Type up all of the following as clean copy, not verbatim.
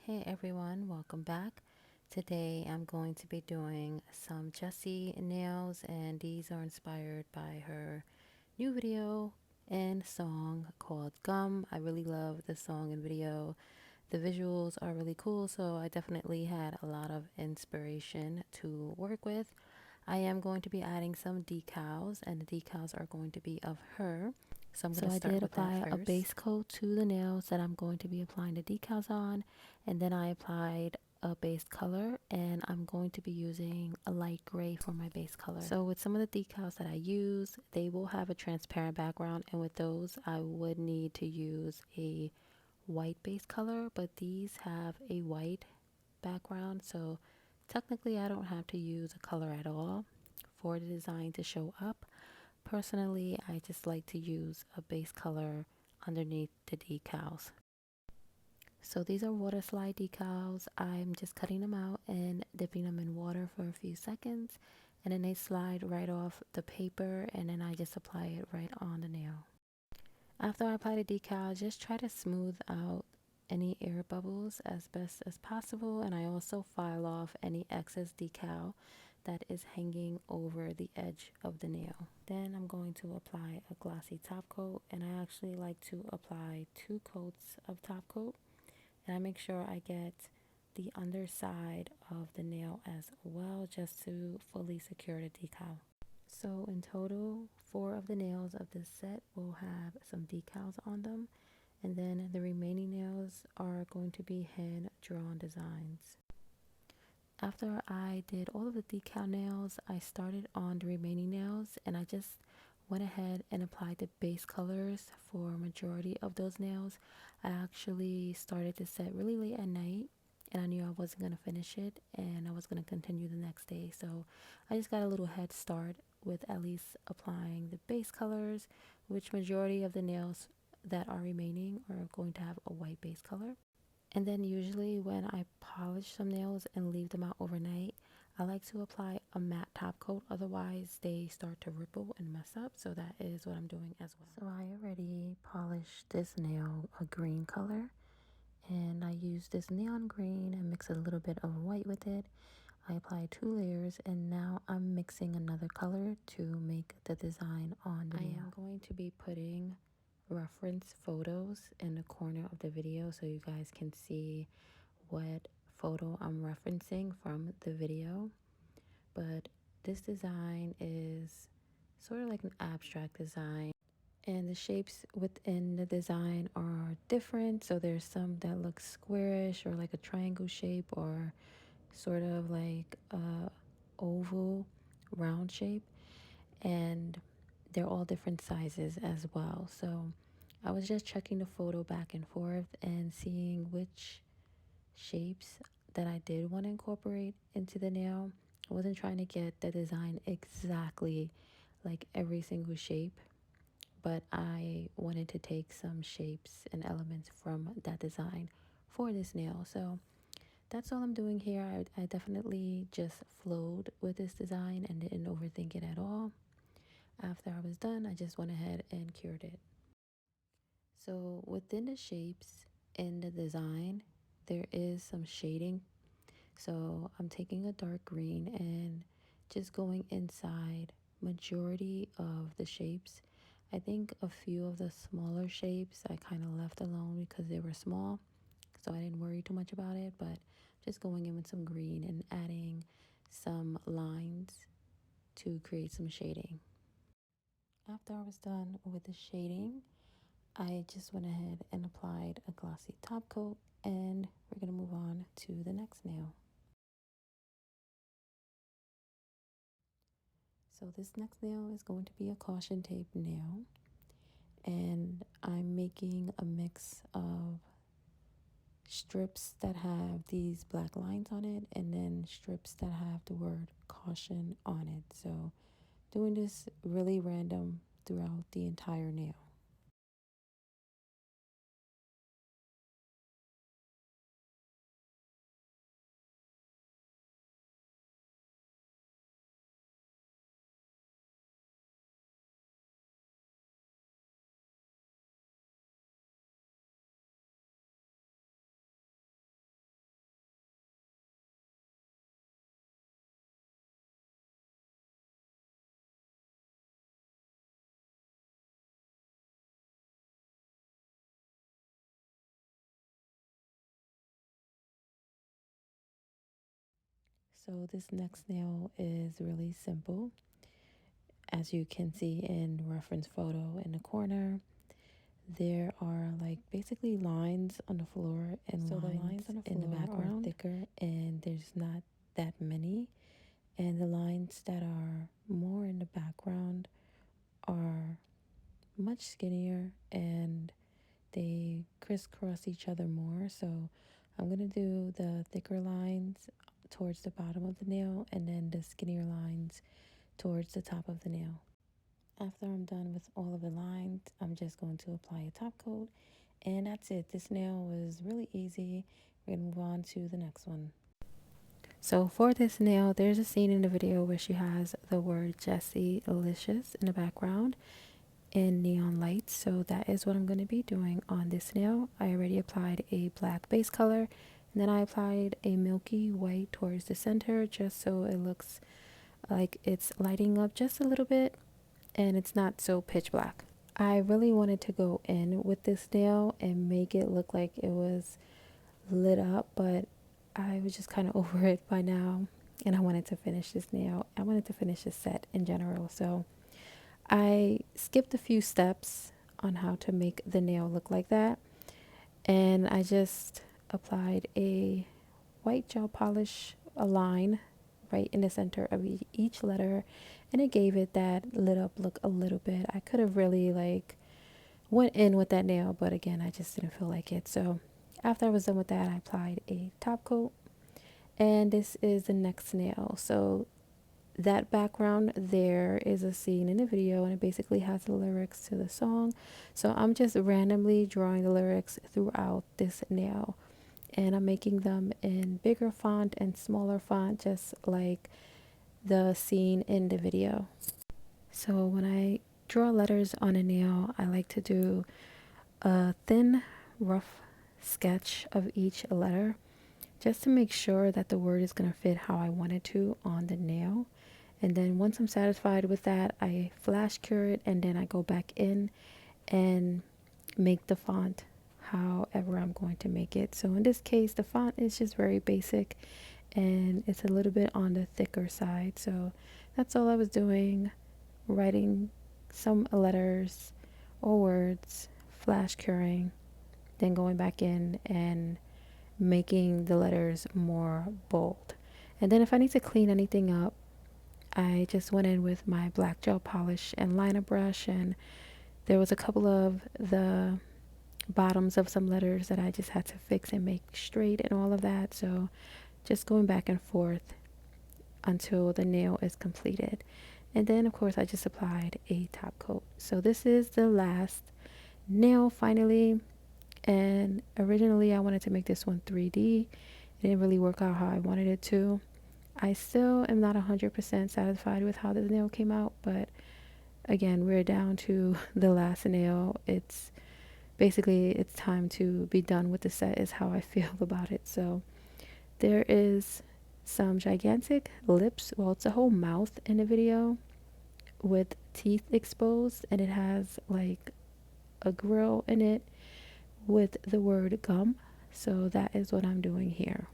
Hey everyone, welcome back. Today I'm going to be doing some Jessi nails, and these are inspired by her new video and song called Gum. I really love the song and video. The visuals are really cool, so I definitely had a lot of inspiration to work with. I am going to be adding some decals, and the decals are going to be of her. So I'm going to start with that first. I did apply a base coat to the nails that I'm going to be applying the decals on, and then I applied a base color, and I'm going to be using a light gray for my base color. So with some of the decals that I use, they will have a transparent background, and with those I would need to use a white base color, but these have a white background, so technically I don't have to use a color at all for the design to show up. Personally, I just like to use a base color underneath the decals. So these are water slide decals. I'm just cutting them out and dipping them in water for a few seconds, and then they slide right off the paper, and then I just apply it right on the nail. After I apply the decal, just try to smooth out any air bubbles as best as possible, and I also file off any excess decal that is hanging over the edge of the nail. Then I'm going to apply a glossy top coat, and I actually like to apply 2 coats of top coat, and I make sure I get the underside of the nail as well, just to fully secure the decal. So in total, 4 of the nails of this set will have some decals on them, and then the remaining nails are going to be hand drawn designs. After I did all of the decal nails, I started on the remaining nails, and I just went ahead and applied the base colors for majority of those nails. I actually started the set really late at night, and I knew I wasn't going to finish it, and I was going to continue the next day, so I just got a little head start with at least applying the base colors, which majority of the nails that are remaining are going to have a white base color. And then usually when I polish some nails and leave them out overnight, I like to apply a matte top coat, otherwise they start to ripple and mess up. So that is what I'm doing as well. So I already polished this nail a green color, and I used this neon green and mixed a little bit of white with it. I applied 2 layers, and now I'm mixing another color to make the design on the nail. I am going to be putting reference photos in the corner of the video so you guys can see what photo I'm referencing from the video. But this design is sort of like an abstract design, and the shapes within the design are different. So there's some that look squarish or like a triangle shape, or sort of like a oval round shape, and they're all different sizes as well. So I was just checking the photo back and forth and seeing which shapes that I did want to incorporate into the nail. I wasn't trying to get the design exactly like every single shape, but I wanted to take some shapes and elements from that design for this nail. So that's all I'm doing here. I definitely just flowed with this design and didn't overthink it at all. After I was done, I just went ahead and cured it. So within the shapes in the design, there is some shading. So I'm taking a dark green and just going inside majority of the shapes. I think a few of the smaller shapes I kind of left alone because they were small, so I didn't worry too much about it, but just going in with some green and adding some lines to create some shading. After I was done with the shading, I just went ahead and applied a glossy top coat, and we're going to move on to the next nail. So this next nail is going to be a caution tape nail, and I'm making a mix of strips that have these black lines on it, and then strips that have the word caution on it. So doing this really random throughout the entire nail. So this next nail is really simple. As you can see in reference photo in the corner, there are like basically lines on the floor, and so lines the lines on the in the background are thicker, and there's not that many. And the lines that are more in the background are much skinnier, and they crisscross each other more. So I'm going to do the thicker lines towards the bottom of the nail, and then the skinnier lines towards the top of the nail. After I'm done with all of the lines, I'm just going to apply a top coat, and that's it. This nail was really easy. We're going to move on to the next one. So for this nail, there's a scene in the video where she has the word Jessi Delicious in the background in neon lights. So that is what I'm going to be doing on this nail. I already applied a black base color, and then I applied a milky white towards the center just so it looks like it's lighting up just a little bit and it's not so pitch black. I really wanted to go in with this nail and make it look like it was lit up, but I was just kind of over it by now, and I wanted to finish this nail. I wanted to finish this set in general, so I skipped a few steps on how to make the nail look like that, and I just applied a white gel polish, a line right in the center of each letter, and it gave it that lit up look a little bit. I could have really like went in with that nail, but again, I just didn't feel like it. So after I was done with that, I applied a top coat, and this is the next nail. So that background there is a scene in the video, and it basically has the lyrics to the song. So I'm just randomly drawing the lyrics throughout this nail, and I'm making them in bigger font and smaller font, just like the scene in the video. So when I draw letters on a nail, I like to do a thin, rough sketch of each letter just to make sure that the word is going to fit how I want it to on the nail. And then once I'm satisfied with that, I flash cure it, and then I go back in and make the font however I'm going to make it. So in this case, the font is just very basic, and it's a little bit on the thicker side. So that's all I was doing, writing some letters or words, flash curing, then going back in and making the letters more bold. And then if I need to clean anything up, I just went in with my black gel polish and liner brush, and there was a couple of the bottoms of some letters that I just had to fix and make straight and all of that. So just going back and forth until the nail is completed. And then of course I just applied a top coat. So this is the last nail finally, and originally I wanted to make this one 3D. It didn't really work out how I wanted it to. I still am not 100% satisfied with how this nail came out, but again, we're down to the last nail. It's basically it's time to be done with the set is how I feel about it. So there is some gigantic lips, well, it's a whole mouth in the video with teeth exposed, and it has like a grill in it with the word gum. So that is what I'm doing here.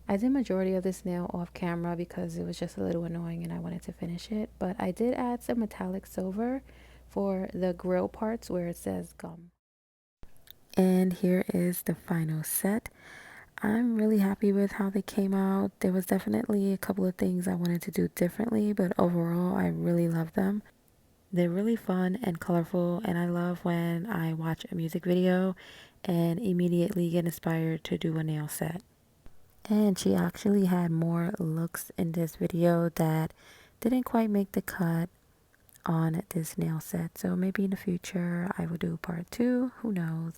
I did majority of this nail off camera because it was just a little annoying and I wanted to finish it, but I did add some metallic silver for the grill parts where it says gum. And here is the final set. I'm really happy with how they came out. There was definitely a couple of things I wanted to do differently, but overall I really love them. They're really fun and colorful, and I love when I watch a music video and immediately get inspired to do a nail set. And she actually had more looks in this video that didn't quite make the cut on this nail set. So maybe in the future I will do part 2, who knows.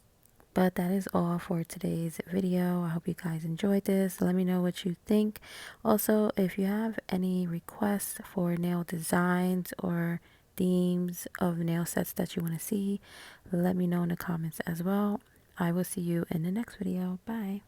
But that is all for today's video. I hope you guys enjoyed this. Let me know what you think. Also, if you have any requests for nail designs or themes of nail sets that you want to see, let me know in the comments as well. I will see you in the next video. Bye.